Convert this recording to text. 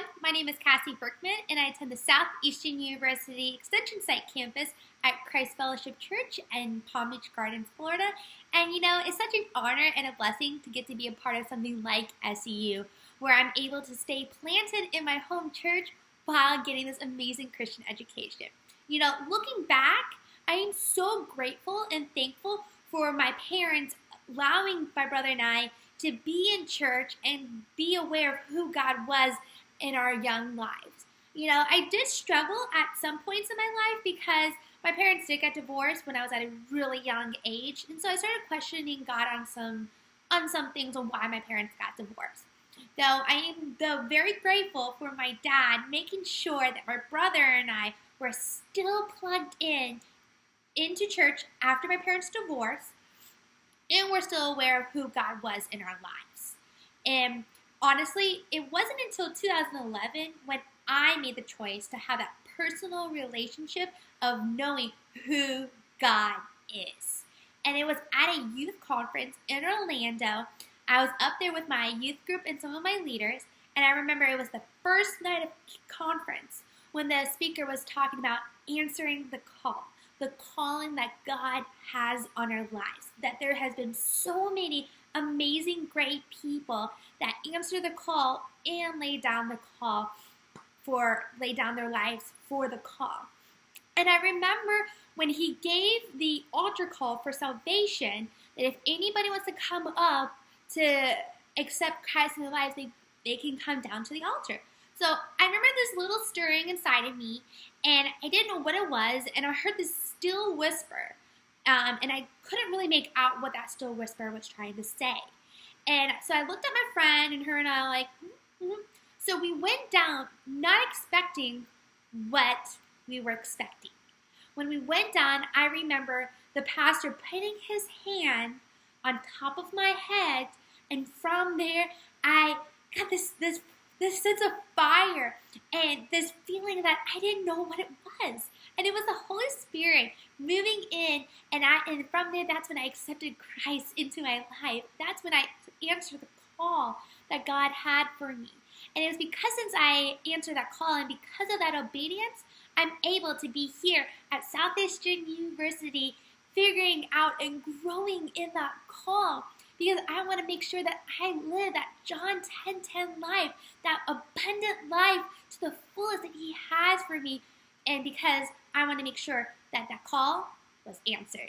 everyone. My name is Cassie Berkman, and I attend the Southeastern University Extension Site campus at Christ Fellowship Church in Palm Beach Gardens, Florida. And it's such an honor and a blessing to get to be a part of something like SEU, where I'm able to stay planted in my home church while getting this amazing Christian education. Looking back, I am so grateful and thankful for my parents allowing my brother and I to be in church and be aware of who God was in our young lives. I did struggle at some points in my life because my parents did get divorced when I was at a really young age, and so I started questioning God on some things on why my parents got divorced. Though I am very grateful for my dad making sure that my brother and I were still plugged into church after my parents' divorce, and we're still aware of who God was in our lives. And honestly, it wasn't until 2011 when I made the choice to have that personal relationship of knowing who God is. And it was at a youth conference in Orlando. I was up there with my youth group and some of my leaders, and I remember it was the first night of conference when the speaker was talking about answering the call. The calling that God has on our lives, that there has been so many amazing, great people that answer the call and lay down their lives for the call. And I remember when he gave the altar call for salvation, that if anybody wants to come up to accept Christ in their lives, they can come down to the altar. So I remember this little stirring inside of me, and I didn't know what it was, and I heard this still whisper, and I couldn't really make out what that still whisper was trying to say. And so I looked at my friend, and her and I were like, mm-hmm. So we went down, not expecting what we were expecting. When we went down, I remember the pastor putting his hand on top of my head, and from there, I got this sense of fire and this feeling that I didn't know what it was. And it was the Holy Spirit moving in, and from there, that's when I accepted Christ into my life. That's when I answered the call that God had for me. And it was because since I answered that call and because of that obedience, I'm able to be here at Southeastern University figuring out and growing in that call. Because I want to make sure that I live that John 10:10 life, that abundant life to the fullest that He has for me. And because I want to make sure that that call was answered.